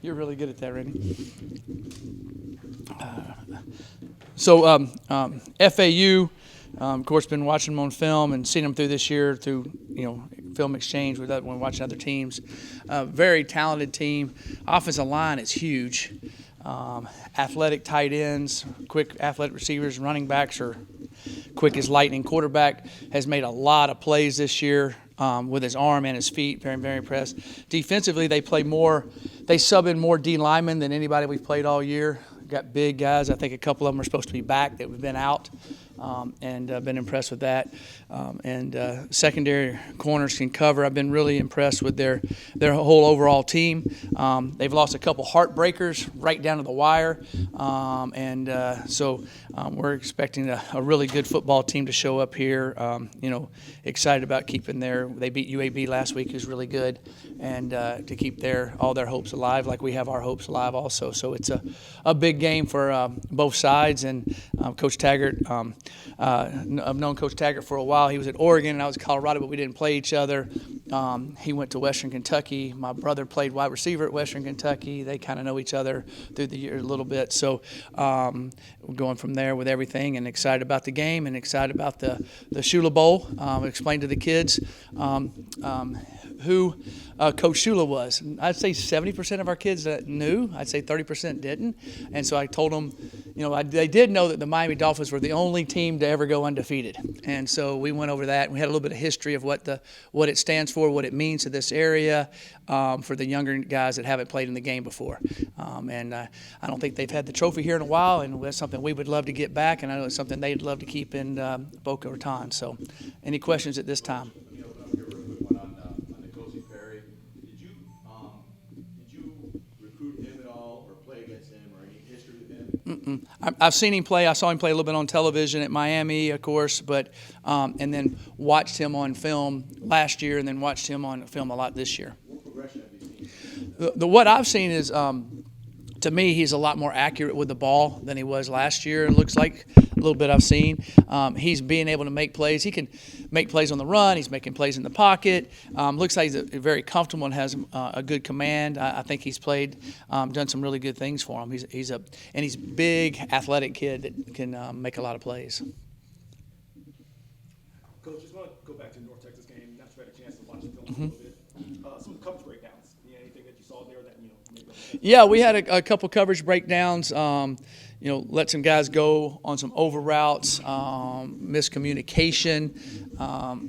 You're really good at that, Randy. FAU, of course, been watching them on film and seen them through this year through film exchange when watching other teams. Very talented team. Offensive line is huge. Athletic tight ends, quick athletic receivers, running backs are quick as lightning. Quarterback has made a lot of plays this year with his arm and his feet. Very, very impressed. Defensively, they sub in more D linemen than anybody we've played all year. Got big guys. I think a couple of them are supposed to be back that have been out, and been impressed with that. Secondary corners can cover. I've been really impressed with their whole overall team. They've lost a couple heartbreakers right down to the wire, so we're expecting a really good football team to show up here. Excited about keeping they beat UAB last week, who's really good, and to keep all their hopes alive, like we have our hopes alive also. So it's a big game for both sides. And Coach Taggart, I've known Coach Taggart for a while. He was at Oregon and I was at Colorado, but we didn't play each other. He went to Western Kentucky. My brother played wide receiver at Western Kentucky. They kind of know each other through the year a little bit. So we're going from there with everything, and excited about the game and excited about the Shula Bowl. Explained to the kids who Coach Shula was. I'd say 70% of our kids knew. I'd say 30% didn't. And so I told them, they did know that the Miami Dolphins were the only team to ever go undefeated. And so we went over that. And we had a little bit of history of what it stands for, what it means to this area, for the younger guys that haven't played in the game before. I don't think they've had the trophy here in a while, and that's something we would love to get back. And I know it's something they'd love to keep in Boca Raton. So any questions at this time? I've seen him play. I saw him play a little bit on television at Miami, of course, but and then watched him on film last year, and then watched him on film a lot this year. What progression have you The seen? what I've seen is, to me, he's a lot more accurate with the ball than he was last year. It looks like a little bit I've seen. He's being able to make plays. He can make plays on the run. He's making plays in the pocket. Looks like he's very comfortable and has a good command. I think he's done some really good things for him. He's a big, athletic kid that can make a lot of plays. Coach, just want to go back to the North Texas game. Not sure I had a chance to watch the film a little bit. Some of the coverage breakdowns. Anything that you saw there that maybe. Yeah, we had a couple coverage breakdowns. Let some guys go on some over routes, miscommunication,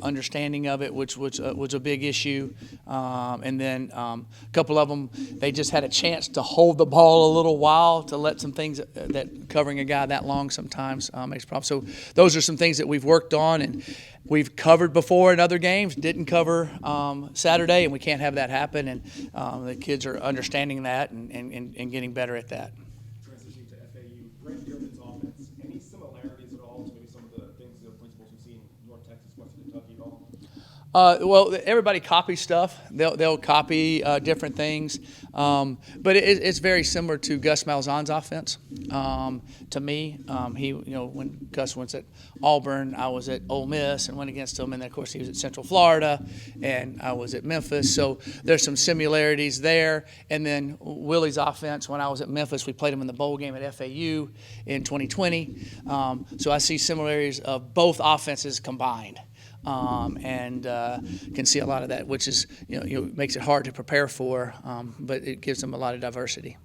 understanding of it, which was a big issue. And then a couple of them, they just had a chance to hold the ball a little while, to let some things that covering a guy that long sometimes makes problems. So those are some things that we've worked on and we've covered before in other games. Didn't cover Saturday, and we can't have that happen. And the kids are understanding that and getting better at that. Transitioning to FAU, Brent Dearman's offense, any similarities at all to maybe some of the things, the principles we see in North Texas, Western Kentucky at all? Well, everybody copies stuff. They'll copy different things, but it's very similar to Gus Malzahn's offense. To me, when Gus went at Auburn, I was at Ole Miss and went against him, and then of course he was at Central Florida, and I was at Memphis. So there's some similarities there. And then Willie's offense, when I was at Memphis, we played him in the bowl game at FAU in 2020. So I see similarities of both offenses combined. And can see a lot of that, which is makes it hard to prepare for, but it gives them a lot of diversity.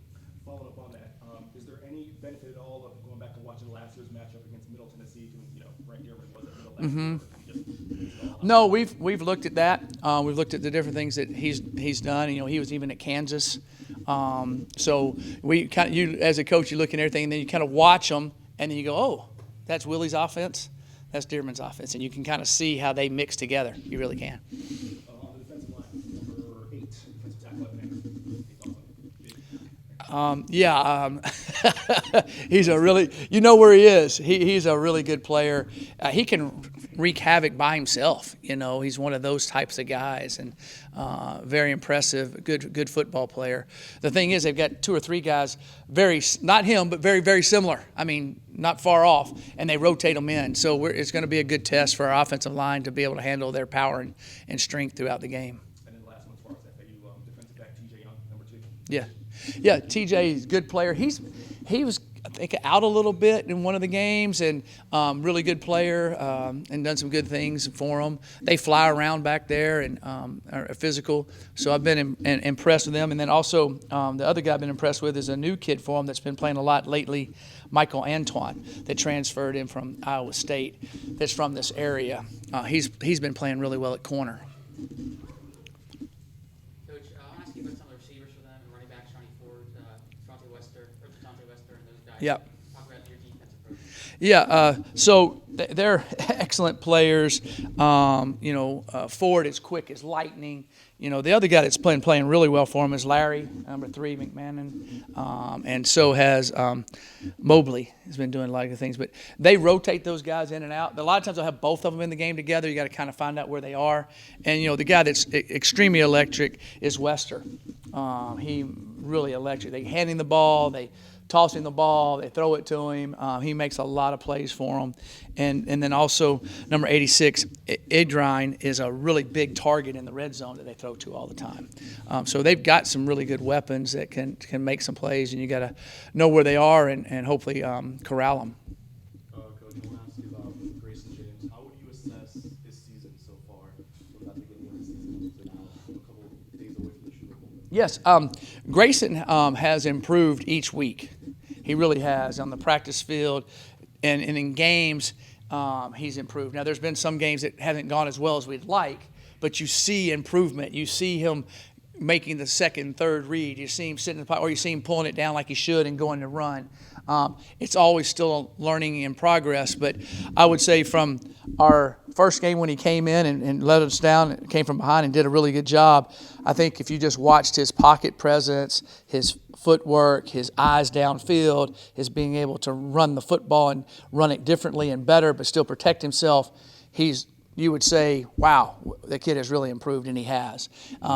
Following up on that, is there any benefit at all of going back and watching last year's matchup against Middle Tennessee? Brent Dearman was at Middle last year. No, we've looked at that. We've looked at the different things that he's done. He was even at Kansas. So we you as a coach, you look at everything, and then you kind of watch them, and then you go, oh, that's Willie's offense. That's Dearman's offense, and you can kind of see how they mix together. You really can. On the defensive line, number 8, defensive tackle at Memphis. He's a really, where he is. He's a really good player. He can wreak havoc by himself. He's one of those types of guys, and very impressive, good football player. The thing is, they've got 2 or 3 guys, not him, but very, very similar. I mean, not far off, and they rotate them in. So it's going to be a good test for our offensive line to be able to handle their power and strength throughout the game. And then last one, as far as FAU, defensive back TJ Young, number 2. Yeah, yeah. TJ is a good player. He was, I think, out a little bit in one of the games, and really good player, and done some good things for them. They fly around back there and are physical. So I've been impressed with them. And then also the other guy I've been impressed with is a new kid for them that's been playing a lot lately, Michael Antoine, that transferred in from Iowa State. That's from this area. He's been playing really well at corner. Coach, I want to ask you about some of the receivers for them and running backs, Johnny Ford, Devontae Wester, and those guys. Yep. Talk about your defensive approach. Yeah, so they're excellent players. Ford is quick as lightning. The other guy that's playing really well for him is Larry, number 3, McMahon, and so has Mobley. Has been doing a lot of good things. But they rotate those guys in and out. A lot of times they'll have both of them in the game together. You got to kind of find out where they are. And the guy that's extremely electric is Wester. He really electric. They hand him the ball. They toss him the ball, they throw it to him. He makes a lot of plays for them. And then also number 86, Idrine, is a really big target in the red zone that they throw to all the time. So they've got some really good weapons that can make some plays, and you got to know where they are and hopefully corral them. Coach, I want to ask you about Grayson James. How would you assess his season so far from that beginning of the season to now, a couple of days away from the Sugar Bowl? Yes, Grayson has improved each week. He really has on the practice field, and in games he's improved. Now there's been some games that haven't gone as well as we'd like, but you see improvement. You see him making the second, third read. You see him sitting in the pocket, or you see him pulling it down like he should and going to run. It's always still learning in progress, but I would say from our first game when he came in and let us down, came from behind and did a really good job. I think if you just watched his pocket presence, his footwork, his eyes downfield, his being able to run the football and run it differently and better but still protect himself, you would say, wow, the kid has really improved, and he has.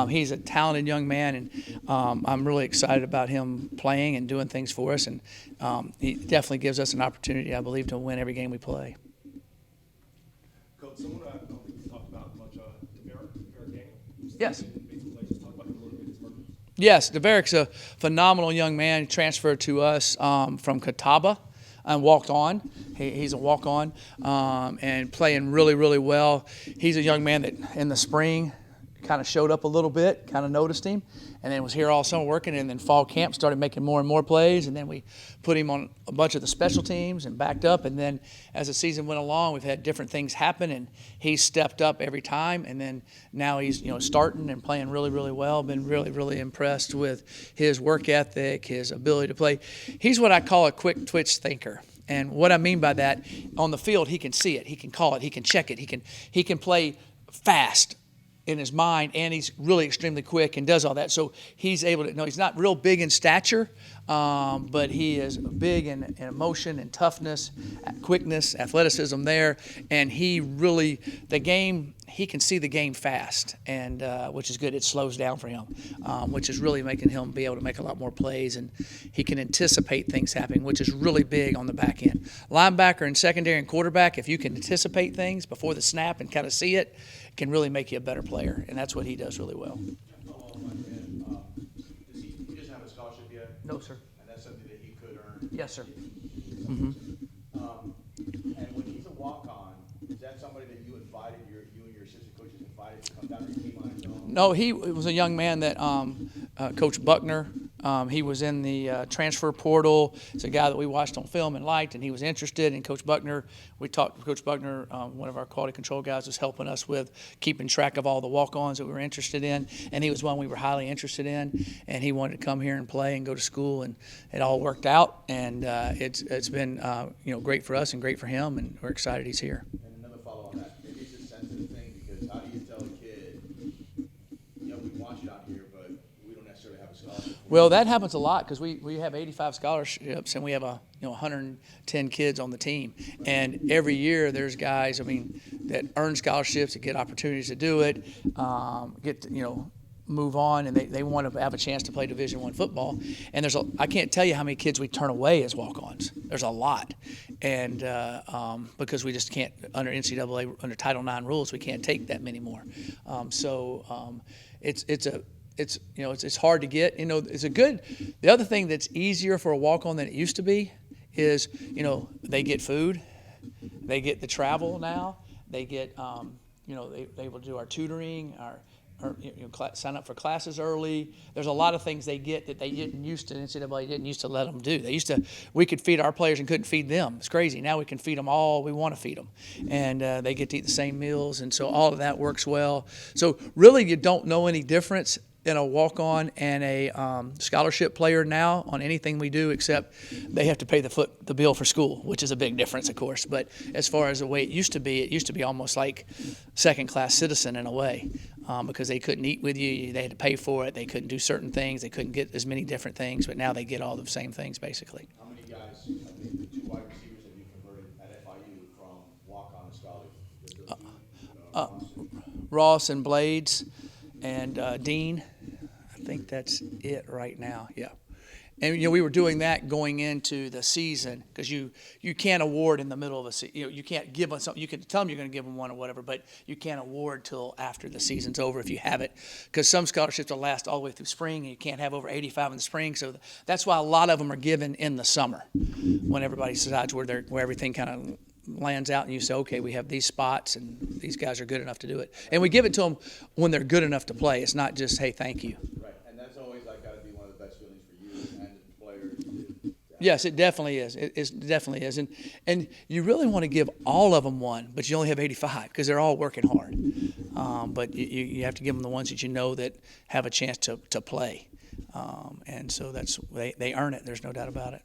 He's a talented young man, and I'm really excited about him playing and doing things for us, and he definitely gives us an opportunity, I believe, to win every game we play. Coach, someone I don't think we talked about much, Deverick Daniel. Yes. Made some plays. Just talk about him a little bit, his purpose. Yes, Deverick's a phenomenal young man. He transferred to us from Catawba and walked on. He's a walk-on and playing really, really well. He's a young man that in the spring kind of showed up a little bit, kind of noticed him, and then was here all summer working, and then fall camp started making more and more plays, and then we put him on a bunch of the special teams and backed up, and then as the season went along, we've had different things happen, and he's stepped up every time, and then now he's starting and playing really, really well. Been really, really impressed with his work ethic, his ability to play. He's what I call a quick twitch thinker. And what I mean by that, on the field, he can see it, he can call it, he can check it, he can play fast in his mind, and he's really extremely quick and does all that. So he's able to, he's not real big in stature, but he is big in emotion and toughness, quickness, athleticism there. And he really, he can see the game fast, and which is good. It slows down for him, which is really making him be able to make a lot more plays, and he can anticipate things happening, which is really big on the back end. Linebacker and secondary and quarterback, if you can anticipate things before the snap and kind of see it, can really make you a better player, and that's what he does really well. Does he doesn't have a scholarship yet? No, sir. And that's something that he could earn? Yes, sir. Mm-hmm. And when he's a walk-on, is that somebody that you invited, you and your assistant coaches invited to come down and came on his own? No, he was a young man that Coach Buckner, he was in the transfer portal. It's a guy that we watched on film and liked, and he was interested in Coach Buckner. We talked to Coach Buckner. One of our quality control guys was helping us with keeping track of all the walk-ons that we were interested in, and he was one we were highly interested in, and he wanted to come here and play and go to school, and it all worked out, and it's been great for us and great for him, and we're excited he's here. And another follow on that, maybe it's a sensitive thing, because how do you tell a kid, we want you out here, but we don't necessarily have a scholarship? Well, that happens a lot because we have 85 scholarships, and we have 110 kids on the team. And every year there's guys, that earn scholarships, that get opportunities to do it, move on, and they want to have a chance to play Division I football. And I can't tell you how many kids we turn away as walk-ons. There's a lot. And because we just can't, under NCAA, under Title IX rules, we can't take that many more. It's it's hard to get. The other thing that's easier for a walk-on than it used to be is, they get food, they get the travel now, they get, they able to do our tutoring, sign up for classes early. There's a lot of things they get that they didn't used to. NCAA didn't used to let them do. We could feed our players and couldn't feed them. It's crazy. Now we can feed them all we want to feed them, and they get to eat the same meals, and so all of that works well. So really, you don't know any difference in a walk-on and a scholarship player now on anything we do, except they have to pay the bill for school, which is a big difference, of course. But as far as the way it used to be almost like second-class citizen in a way, because they couldn't eat with you, they had to pay for it, they couldn't do certain things, they couldn't get as many different things, but now they get all the same things basically. How many guys, I think the 2 wide receivers that you converted at FIU from walk-on to scholarship? Ross and Blades and Dean. I think that's it right now. Yeah. And we were doing that going into the season, because you can't award in the middle of a season. You can't give them something. You can tell them you're going to give them one or whatever, but you can't award till after the season's over if you have it, because some scholarships will last all the way through spring, and you can't have over 85 in the spring. So that's why a lot of them are given in the summer, when everybody decides where everything kind of lands out, and you say, okay, we have these spots, and these guys are good enough to do it. And we give it to them when they're good enough to play. It's not just, hey, thank you. Right, and that's always got to be one of the best feelings for you and the players. Yes, it definitely is. It definitely is. And you really want to give all of them one, but you only have 85 because they're all working hard. But you have to give them the ones that you know that have a chance to play. And so they earn it. There's no doubt about it.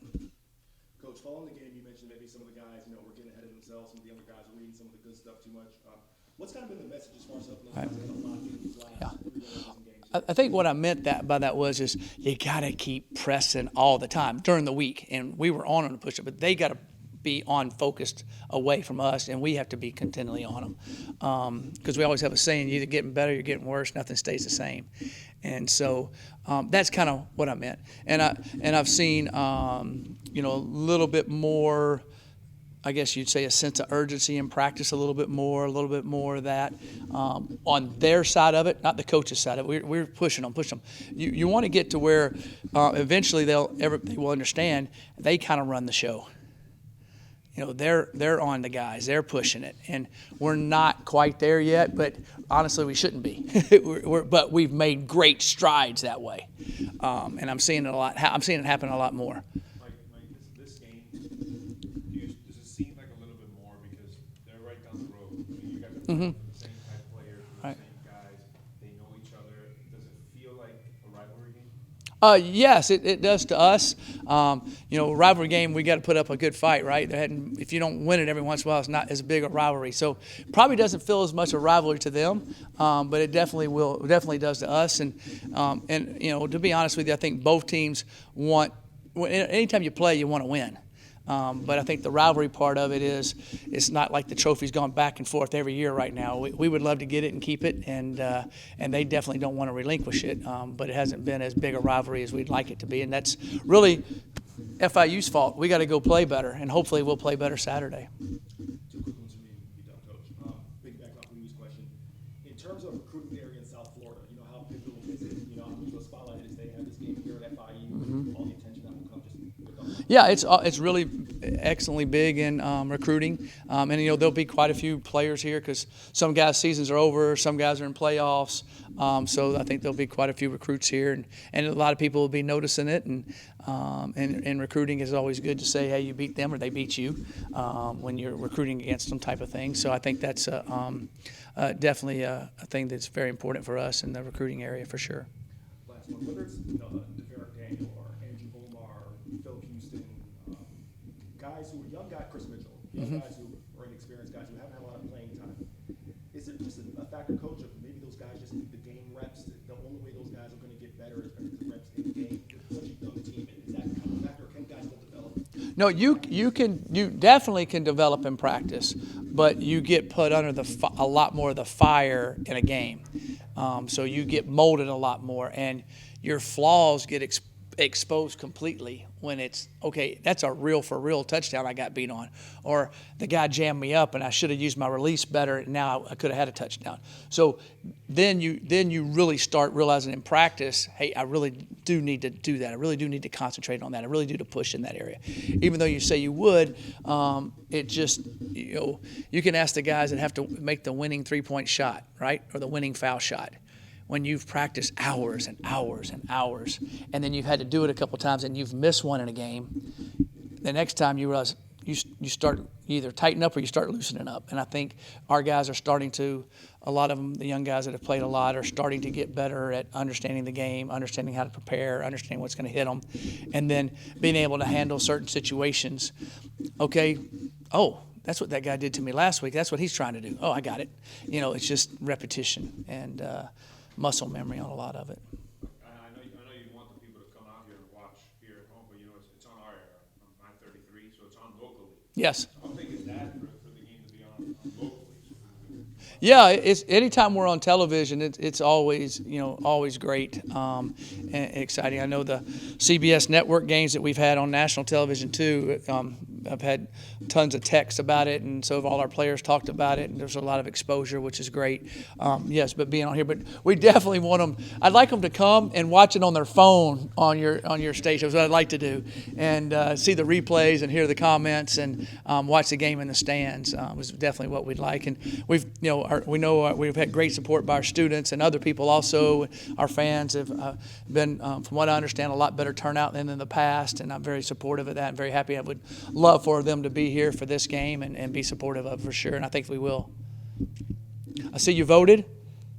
Coach, following the game, you mentioned maybe some of the guys, were getting ahead of themselves. Some of the younger guys are reading some of the good stuff too much. What's kind of been the message as far as helping those guys get unlocked in these last 3 games and games? I think what I meant by that was you got to keep pressing all the time during the week. And we were on them to push it, but they got to be on focused away from us, and we have to be continually on them. Because we always have a saying, you're either getting better, you're getting worse, nothing stays the same. And so that's kind of what I meant. And I've seen, a little bit more, I guess you'd say, a sense of urgency in practice, a little bit more of that on their side of it, not the coach's side of it. We're pushing them. You want to get to where eventually they will understand they kind of run the show. They're on the guys. They're pushing it, and we're not quite there yet. But honestly, we shouldn't be. But we've made great strides that way, and I'm seeing it a lot. I'm seeing it happen a lot more. Like this game, does it seem like a little bit more because they're right down the road? I mean, you guys are playing for the same type of players, for the same guys. They know each other. Does it feel like a rivalry game? Yes, it does to us. Rivalry game, we got to put up a good fight, right? If you don't win it every once in a while, it's not as big a rivalry. So probably doesn't feel as much a rivalry to them, but it definitely does to us. And to be honest with you, I think both teams want. Anytime you play, you want to win. But I think the rivalry part of it is it's not like the trophy's gone back and forth every year right now. We would love to get it and keep it, and they definitely don't want to relinquish it. But it hasn't been as big a rivalry as we'd like it to be, and that's really FIU's fault. We got to go play better, and hopefully we'll play better Saturday. 2 quick ones for me, be done, Coach. Piggyback off Lou's question. In terms of recruiting the area in South Florida, how pivotal is it? How much of a spotlight is they have this game here at FIU, all the attention that will come just. Yeah, it's really excellently big in recruiting, and there'll be quite a few players here because some guys' seasons are over, some guys are in playoffs, so I think there'll be quite a few recruits here, and a lot of people will be noticing it, and recruiting is always good to say, hey, you beat them or they beat you when you're recruiting against them type of thing. So I think that's definitely a thing that's very important for us in the recruiting area for sure. Last one, whether it's Deverick Daniel or Andrew Bomar, Phil Houston, guys who are young guys, Chris Mitchell, guys who are inexperienced guys who haven't had a lot of playing time. Is it just a factor, Coach, of maybe those guys just need the game reps? The only way those guys are going to get better is the reps in the game. Such a young team, is that kind of a factor? Can guys still develop? No, you definitely can develop in practice, but you get put under a lot more of the fire in a game. So you get molded a lot more, and your flaws get exposed completely when it's, okay, that's a real for real touchdown I got beat on. Or the guy jammed me up and I should have used my release better and now I could have had a touchdown. So then you really start realizing in practice, hey, I really do need to do that. I really do need to concentrate on that. I really do to push in that area. Even though you say you would, it just, you can ask the guys that have to make the winning 3-point shot, right? Or the winning foul shot. When you've practiced hours and hours and hours, and then you've had to do it a couple times and you've missed one in a game, the next time you realize you start either tighten up or you start loosening up. And I think our guys are starting to, a lot of them, the young guys that have played a lot, are starting to get better at understanding the game, understanding how to prepare, understanding what's going to hit them, and then being able to handle certain situations. Okay, oh, that's what that guy did to me last week. That's what he's trying to do. Oh, I got it. It's just repetition and muscle memory on a lot of it. I know you want the people to come out here and watch here at home, but it's on our era. I'm 33, so it's on locally. Yes. I'm thinking that for the game to be on locally. Yeah, it's anytime we're on television, it's always always great and exciting. I know the CBS network games that we've had on national television too. I've had tons of texts about it, and so have all our players talked about it, and there's a lot of exposure, which is great. Yes, but being on here, but we definitely want them. I'd like them to come and watch it on their phone on your station. That's what I'd like to do, and see the replays and hear the comments and watch the game in the stands. Was definitely what we'd like, and we've we've had great support by our students and other people also. Our fans have been, from what I understand, a lot better turnout than in the past, and I'm very supportive of that. I'm very happy. I would love for them to be here for this game and be supportive of it for sure, and I think we will. I see you voted.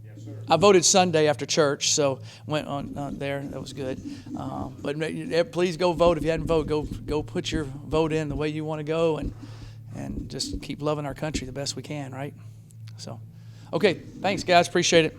Yes, sir. I voted Sunday after church, so went on there. That was good. But please go vote. If you hadn't voted, go put your vote in the way you want to go, and just keep loving our country the best we can, right? So, okay, thanks, guys. Appreciate it.